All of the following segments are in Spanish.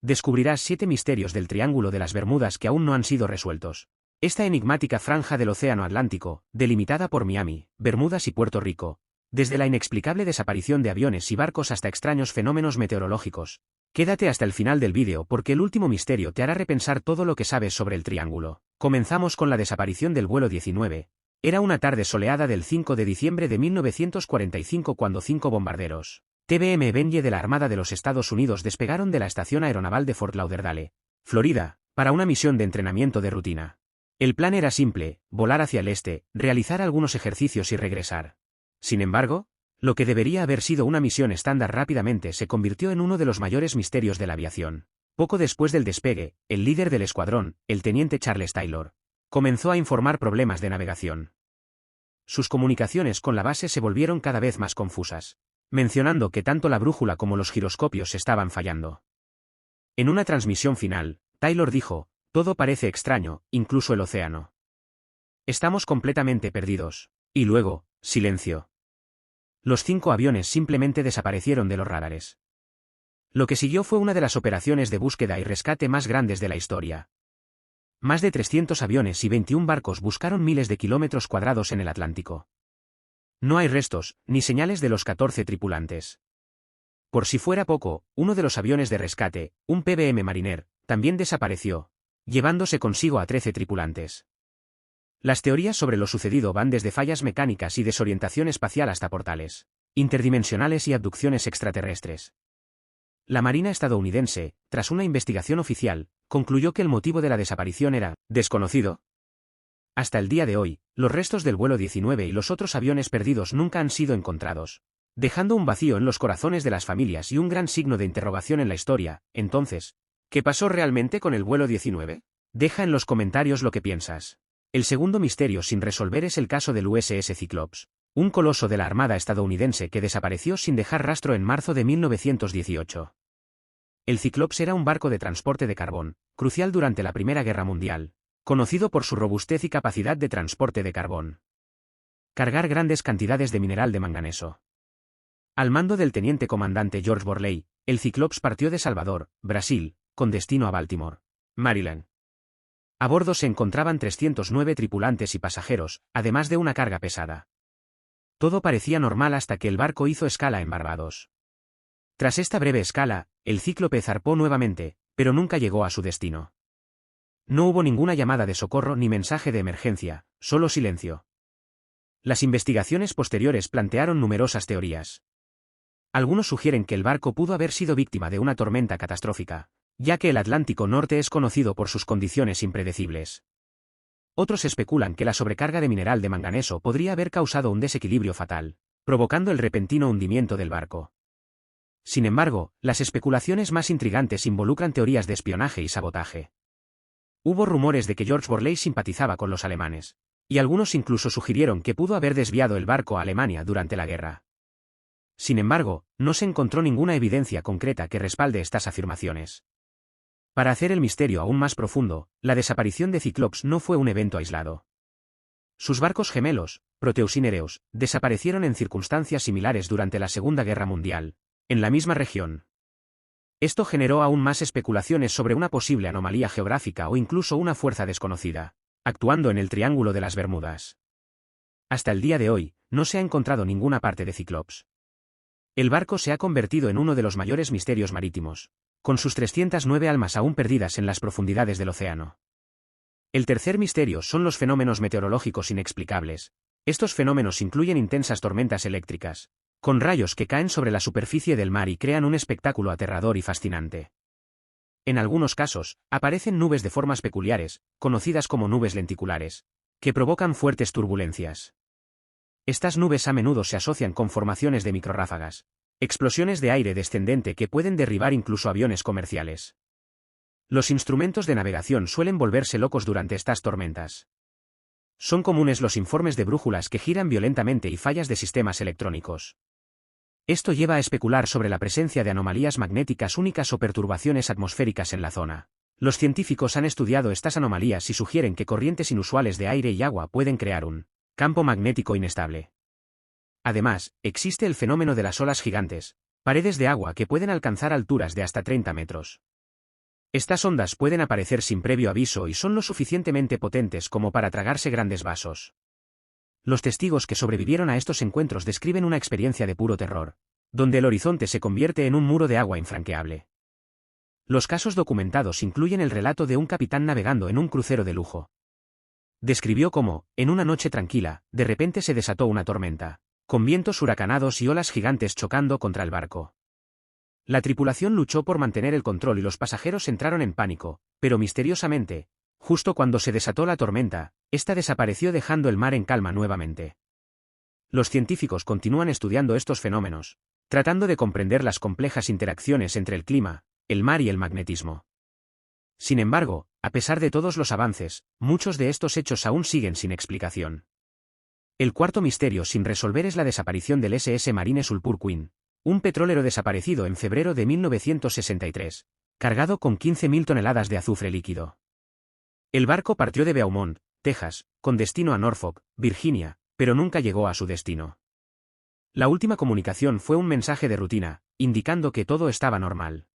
Descubrirás 7 misterios del Triángulo de las Bermudas que aún no han sido resueltos. Esta enigmática franja del Océano Atlántico, delimitada por Miami, Bermudas y Puerto Rico, desde la inexplicable desaparición de aviones y barcos hasta extraños fenómenos meteorológicos. Quédate hasta el final del vídeo porque el último misterio te hará repensar todo lo que sabes sobre el triángulo. Comenzamos con la desaparición del vuelo 19. Era una tarde soleada del 5 de diciembre de 1945 cuando 5 bombarderos TBM Bentley de la Armada de los Estados Unidos despegaron de la estación aeronaval de Fort Lauderdale, Florida, para una misión de entrenamiento de rutina. El plan era simple: volar hacia el este, realizar algunos ejercicios y regresar. Sin embargo, lo que debería haber sido una misión estándar rápidamente se convirtió en uno de los mayores misterios de la aviación. Poco después del despegue, el líder del escuadrón, el teniente Charles Taylor, comenzó a informar problemas de navegación. Sus comunicaciones con la base se volvieron cada vez más confusas, mencionando que tanto la brújula como los giroscopios estaban fallando. En una transmisión final, Taylor dijo: «Todo parece extraño, incluso el océano. Estamos completamente perdidos». Y luego, silencio. Los 5 aviones simplemente desaparecieron de los radares. Lo que siguió fue una de las operaciones de búsqueda y rescate más grandes de la historia. Más de 300 aviones y 21 barcos buscaron miles de kilómetros cuadrados en el Atlántico. No hay restos, ni señales de los 14 tripulantes. Por si fuera poco, uno de los aviones de rescate, un PBM Mariner, también desapareció, llevándose consigo a 13 tripulantes. Las teorías sobre lo sucedido van desde fallas mecánicas y desorientación espacial hasta portales interdimensionales y abducciones extraterrestres. La Marina estadounidense, tras una investigación oficial, concluyó que el motivo de la desaparición era desconocido. Hasta el día de hoy, los restos del vuelo 19 y los otros aviones perdidos nunca han sido encontrados, dejando un vacío en los corazones de las familias y un gran signo de interrogación en la historia. Entonces, ¿qué pasó realmente con el vuelo 19? Deja en los comentarios lo que piensas. El segundo misterio sin resolver es el caso del USS Cyclops, un coloso de la Armada estadounidense que desapareció sin dejar rastro en marzo de 1918. El Cyclops era un barco de transporte de carbón, crucial durante la Primera Guerra Mundial, conocido por su robustez y capacidad de transporte de carbón. Cargar grandes cantidades de mineral de manganeso. Al mando del teniente comandante George Borley, el Cyclops partió de Salvador, Brasil, con destino a Baltimore, Maryland. A bordo se encontraban 309 tripulantes y pasajeros, además de una carga pesada. Todo parecía normal hasta que el barco hizo escala en Barbados. Tras esta breve escala, el Cíclope zarpó nuevamente, pero nunca llegó a su destino. No hubo ninguna llamada de socorro ni mensaje de emergencia, solo silencio. Las investigaciones posteriores plantearon numerosas teorías. Algunos sugieren que el barco pudo haber sido víctima de una tormenta catastrófica, ya que el Atlántico Norte es conocido por sus condiciones impredecibles. Otros especulan que la sobrecarga de mineral de manganeso podría haber causado un desequilibrio fatal, provocando el repentino hundimiento del barco. Sin embargo, las especulaciones más intrigantes involucran teorías de espionaje y sabotaje. Hubo rumores de que George Borley simpatizaba con los alemanes, y algunos incluso sugirieron que pudo haber desviado el barco a Alemania durante la guerra. Sin embargo, no se encontró ninguna evidencia concreta que respalde estas afirmaciones. Para hacer el misterio aún más profundo, la desaparición de Cyclops no fue un evento aislado. Sus barcos gemelos, Proteus y Nereus, desaparecieron en circunstancias similares durante la Segunda Guerra Mundial, en la misma región. Esto generó aún más especulaciones sobre una posible anomalía geográfica o incluso una fuerza desconocida, actuando en el Triángulo de las Bermudas. Hasta el día de hoy, no se ha encontrado ninguna parte de Cyclops. El barco se ha convertido en uno de los mayores misterios marítimos, con sus 309 almas aún perdidas en las profundidades del océano. El tercer misterio son los fenómenos meteorológicos inexplicables. Estos fenómenos incluyen intensas tormentas eléctricas, con rayos que caen sobre la superficie del mar y crean un espectáculo aterrador y fascinante. En algunos casos, aparecen nubes de formas peculiares, conocidas como nubes lenticulares, que provocan fuertes turbulencias. Estas nubes a menudo se asocian con formaciones de microrráfagas, explosiones de aire descendente que pueden derribar incluso aviones comerciales. Los instrumentos de navegación suelen volverse locos durante estas tormentas. Son comunes los informes de brújulas que giran violentamente y fallas de sistemas electrónicos. Esto lleva a especular sobre la presencia de anomalías magnéticas únicas o perturbaciones atmosféricas en la zona. Los científicos han estudiado estas anomalías y sugieren que corrientes inusuales de aire y agua pueden crear un campo magnético inestable. Además, existe el fenómeno de las olas gigantes, paredes de agua que pueden alcanzar alturas de hasta 30 metros. Estas ondas pueden aparecer sin previo aviso y son lo suficientemente potentes como para tragarse grandes vasos. Los testigos que sobrevivieron a estos encuentros describen una experiencia de puro terror, donde el horizonte se convierte en un muro de agua infranqueable. Los casos documentados incluyen el relato de un capitán navegando en un crucero de lujo. Describió cómo, en una noche tranquila, de repente se desató una tormenta, con vientos huracanados y olas gigantes chocando contra el barco. La tripulación luchó por mantener el control y los pasajeros entraron en pánico, pero misteriosamente, justo cuando se desató la tormenta, esta desapareció dejando el mar en calma nuevamente. Los científicos continúan estudiando estos fenómenos, tratando de comprender las complejas interacciones entre el clima, el mar y el magnetismo. Sin embargo, a pesar de todos los avances, muchos de estos hechos aún siguen sin explicación. El cuarto misterio sin resolver es la desaparición del SS Marine Sulphur Queen, un petrolero desaparecido en febrero de 1963, cargado con 15.000 toneladas de azufre líquido. El barco partió de Beaumont, Texas, con destino a Norfolk, Virginia, pero nunca llegó a su destino. La última comunicación fue un mensaje de rutina, indicando que todo estaba normal.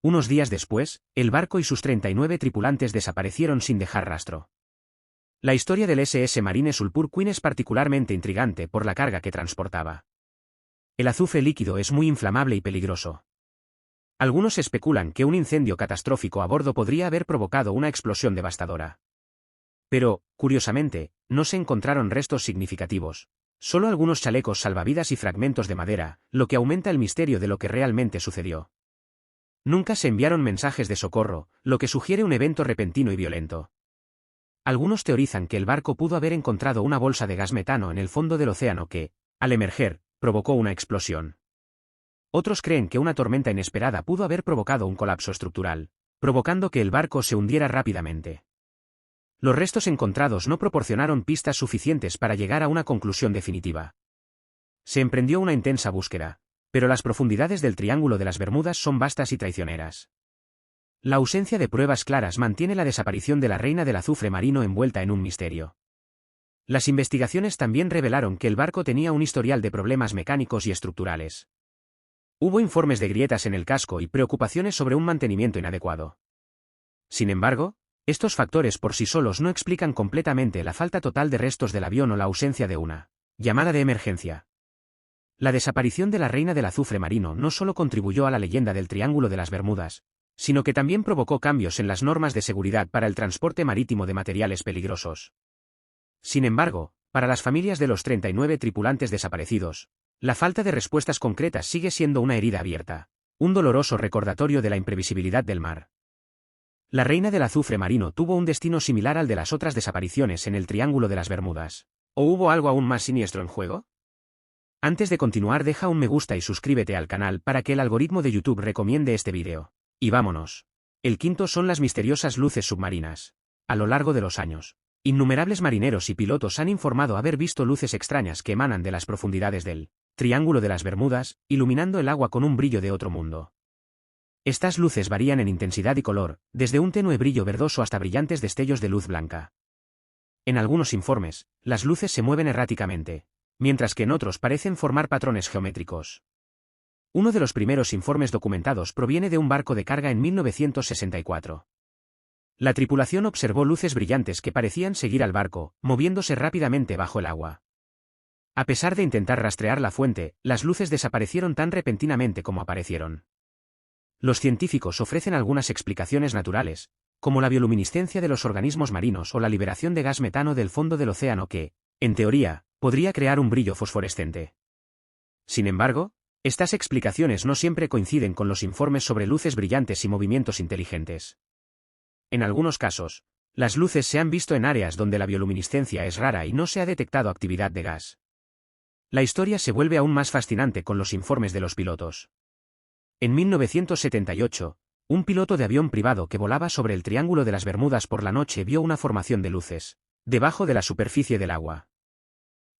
Unos días después, el barco y sus 39 tripulantes desaparecieron sin dejar rastro. La historia del SS Marine Sulphur Queen es particularmente intrigante por la carga que transportaba. El azufre líquido es muy inflamable y peligroso. Algunos especulan que un incendio catastrófico a bordo podría haber provocado una explosión devastadora. Pero, curiosamente, no se encontraron restos significativos, solo algunos chalecos salvavidas y fragmentos de madera, lo que aumenta el misterio de lo que realmente sucedió. Nunca se enviaron mensajes de socorro, lo que sugiere un evento repentino y violento. Algunos teorizan que el barco pudo haber encontrado una bolsa de gas metano en el fondo del océano que, al emerger, provocó una explosión. Otros creen que una tormenta inesperada pudo haber provocado un colapso estructural, provocando que el barco se hundiera rápidamente. Los restos encontrados no proporcionaron pistas suficientes para llegar a una conclusión definitiva. Se emprendió una intensa búsqueda, pero las profundidades del Triángulo de las Bermudas son vastas y traicioneras. La ausencia de pruebas claras mantiene la desaparición de la reina del azufre marino envuelta en un misterio. Las investigaciones también revelaron que el barco tenía un historial de problemas mecánicos y estructurales. Hubo informes de grietas en el casco y preocupaciones sobre un mantenimiento inadecuado. Sin embargo, estos factores por sí solos no explican completamente la falta total de restos del avión o la ausencia de una llamada de emergencia. La desaparición de la reina del azufre marino no solo contribuyó a la leyenda del Triángulo de las Bermudas, sino que también provocó cambios en las normas de seguridad para el transporte marítimo de materiales peligrosos. Sin embargo, para las familias de los 39 tripulantes desaparecidos, la falta de respuestas concretas sigue siendo una herida abierta, un doloroso recordatorio de la imprevisibilidad del mar. La reina del azufre marino tuvo un destino similar al de las otras desapariciones en el Triángulo de las Bermudas. ¿O hubo algo aún más siniestro en juego? Antes de continuar, deja un me gusta y suscríbete al canal para que el algoritmo de YouTube recomiende este vídeo. Y vámonos. El quinto son las misteriosas luces submarinas. A lo largo de los años, innumerables marineros y pilotos han informado haber visto luces extrañas que emanan de las profundidades del Triángulo de las Bermudas, iluminando el agua con un brillo de otro mundo. Estas luces varían en intensidad y color, desde un tenue brillo verdoso hasta brillantes destellos de luz blanca. En algunos informes, las luces se mueven erráticamente, mientras que en otros parecen formar patrones geométricos. Uno de los primeros informes documentados proviene de un barco de carga en 1964. La tripulación observó luces brillantes que parecían seguir al barco, moviéndose rápidamente bajo el agua. A pesar de intentar rastrear la fuente, las luces desaparecieron tan repentinamente como aparecieron. Los científicos ofrecen algunas explicaciones naturales, como la bioluminiscencia de los organismos marinos o la liberación de gas metano del fondo del océano que, en teoría, podría crear un brillo fosforescente. Sin embargo, estas explicaciones no siempre coinciden con los informes sobre luces brillantes y movimientos inteligentes. En algunos casos, las luces se han visto en áreas donde la bioluminiscencia es rara y no se ha detectado actividad de gas. La historia se vuelve aún más fascinante con los informes de los pilotos. En 1978, un piloto de avión privado que volaba sobre el Triángulo de las Bermudas por la noche vio una formación de luces, debajo de la superficie del agua.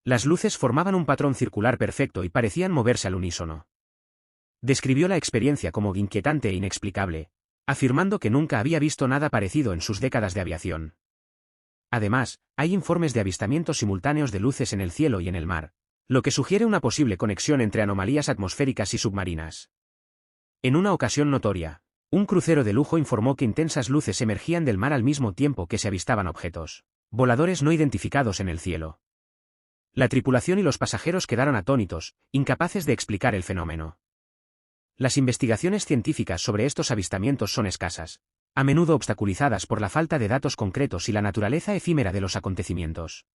Las luces formaban un patrón circular perfecto y parecían moverse al unísono. Describió la experiencia como inquietante e inexplicable, afirmando que nunca había visto nada parecido en sus décadas de aviación. Además, hay informes de avistamientos simultáneos de luces en el cielo y en el mar, lo que sugiere una posible conexión entre anomalías atmosféricas y submarinas. En una ocasión notoria, Un crucero de lujo informó que intensas luces emergían del mar al mismo tiempo que se avistaban objetos voladores no identificados en el cielo. La tripulación y los pasajeros quedaron atónitos, incapaces de explicar el fenómeno. Las investigaciones científicas sobre estos avistamientos son escasas, a menudo obstaculizadas por la falta de datos concretos y la naturaleza efímera de los acontecimientos.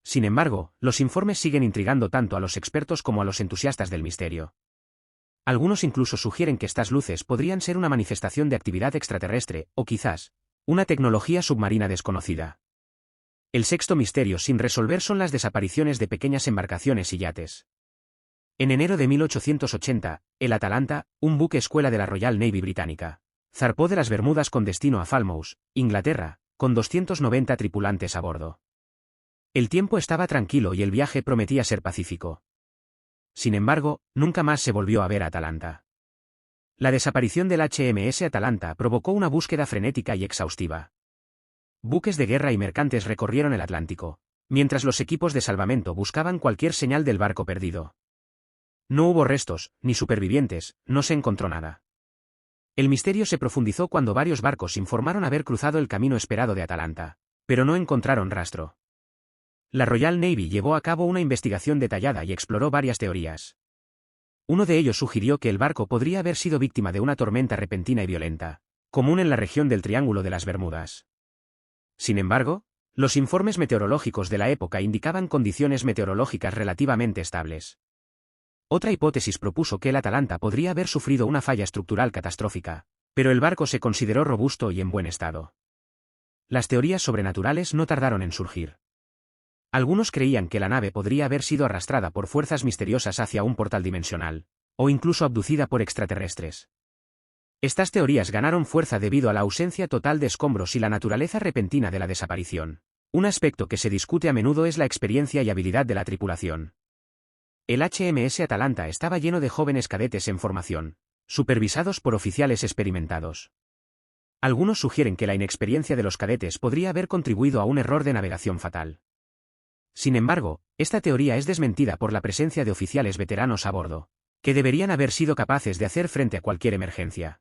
Sin embargo, los informes siguen intrigando tanto a los expertos como a los entusiastas del misterio. Algunos incluso sugieren que estas luces podrían ser una manifestación de actividad extraterrestre, o quizás, una tecnología submarina desconocida. El sexto misterio sin resolver son las desapariciones de pequeñas embarcaciones y yates. En enero de 1880, el Atalanta, un buque escuela de la Royal Navy británica, zarpó de las Bermudas con destino a Falmouth, Inglaterra, con 290 tripulantes a bordo. El tiempo estaba tranquilo y el viaje prometía ser pacífico. Sin embargo, nunca más se volvió a ver a Atalanta. La desaparición del HMS Atalanta provocó una búsqueda frenética y exhaustiva. Buques de guerra y mercantes recorrieron el Atlántico, mientras los equipos de salvamento buscaban cualquier señal del barco perdido. No hubo restos, ni supervivientes, no se encontró nada. El misterio se profundizó cuando varios barcos informaron haber cruzado el camino esperado de Atalanta, pero no encontraron rastro. La Royal Navy llevó a cabo una investigación detallada y exploró varias teorías. Uno de ellos sugirió que el barco podría haber sido víctima de una tormenta repentina y violenta, común en la región del Triángulo de las Bermudas. Sin embargo, los informes meteorológicos de la época indicaban condiciones meteorológicas relativamente estables. Otra hipótesis propuso que el Atalanta podría haber sufrido una falla estructural catastrófica, pero el barco se consideró robusto y en buen estado. Las teorías sobrenaturales no tardaron en surgir. Algunos creían que la nave podría haber sido arrastrada por fuerzas misteriosas hacia un portal dimensional, o incluso abducida por extraterrestres. Estas teorías ganaron fuerza debido a la ausencia total de escombros y la naturaleza repentina de la desaparición. Un aspecto que se discute a menudo es la experiencia y habilidad de la tripulación. El HMS Atalanta estaba lleno de jóvenes cadetes en formación, supervisados por oficiales experimentados. Algunos sugieren que la inexperiencia de los cadetes podría haber contribuido a un error de navegación fatal. Sin embargo, esta teoría es desmentida por la presencia de oficiales veteranos a bordo, que deberían haber sido capaces de hacer frente a cualquier emergencia.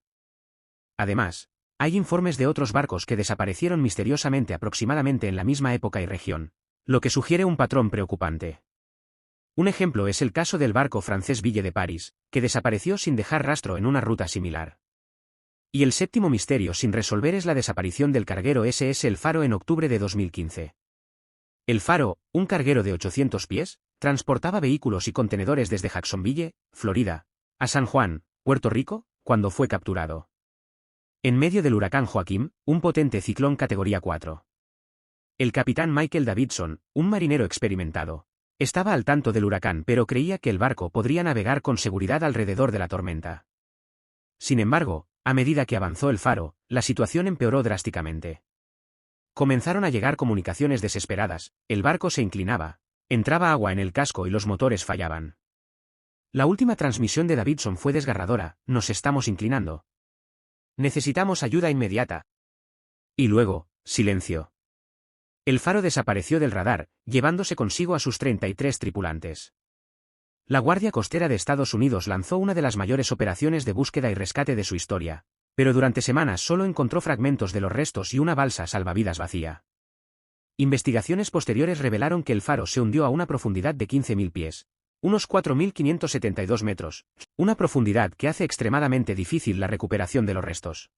Además, hay informes de otros barcos que desaparecieron misteriosamente aproximadamente en la misma época y región, lo que sugiere un patrón preocupante. Un ejemplo es el caso del barco francés Ville de Paris, que desapareció sin dejar rastro en una ruta similar. Y el séptimo misterio sin resolver es la desaparición del carguero SS El Faro en octubre de 2015. El Faro, un carguero de 800 pies, transportaba vehículos y contenedores desde Jacksonville, Florida, a San Juan, Puerto Rico, cuando fue capturado. En medio del huracán Joaquim, un potente ciclón categoría 4. El capitán Michael Davidson, un marinero experimentado, estaba al tanto del huracán pero creía que el barco podría navegar con seguridad alrededor de la tormenta. Sin embargo, a medida que avanzó el Faro, la situación empeoró drásticamente. Comenzaron a llegar comunicaciones desesperadas, el barco se inclinaba, entraba agua en el casco y los motores fallaban. La última transmisión de Davidson fue desgarradora: nos estamos inclinando. Necesitamos ayuda inmediata. Y luego, silencio. El Faro desapareció del radar, llevándose consigo a sus 33 tripulantes. La Guardia Costera de Estados Unidos lanzó una de las mayores operaciones de búsqueda y rescate de su historia, pero durante semanas solo encontró fragmentos de los restos y una balsa salvavidas vacía. Investigaciones posteriores revelaron que el Faro se hundió a una profundidad de 15.000 pies, unos 4.572 metros, una profundidad que hace extremadamente difícil la recuperación de los restos.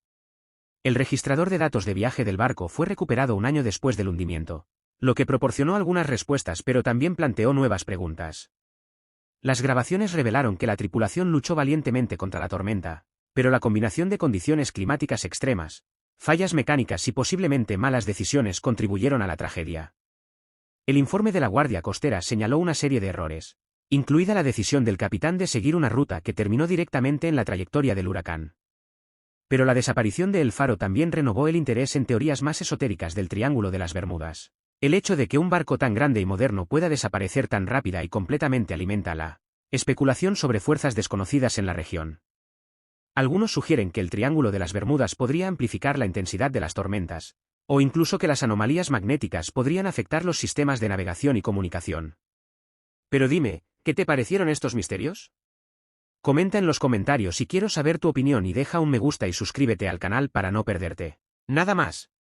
El registrador de datos de viaje del barco fue recuperado un año después del hundimiento, lo que proporcionó algunas respuestas pero también planteó nuevas preguntas. Las grabaciones revelaron que la tripulación luchó valientemente contra la tormenta, pero la combinación de condiciones climáticas extremas, fallas mecánicas y posiblemente malas decisiones contribuyeron a la tragedia. El informe de la Guardia Costera señaló una serie de errores, incluida la decisión del capitán de seguir una ruta que terminó directamente en la trayectoria del huracán. Pero la desaparición de El Faro también renovó el interés en teorías más esotéricas del Triángulo de las Bermudas. El hecho de que un barco tan grande y moderno pueda desaparecer tan rápida y completamente alimenta la especulación sobre fuerzas desconocidas en la región. Algunos sugieren que el Triángulo de las Bermudas podría amplificar la intensidad de las tormentas, o incluso que las anomalías magnéticas podrían afectar los sistemas de navegación y comunicación. Pero dime, ¿qué te parecieron estos misterios? Comenta en los comentarios si quiero saber tu opinión y deja un me gusta y suscríbete al canal para no perderte nada más.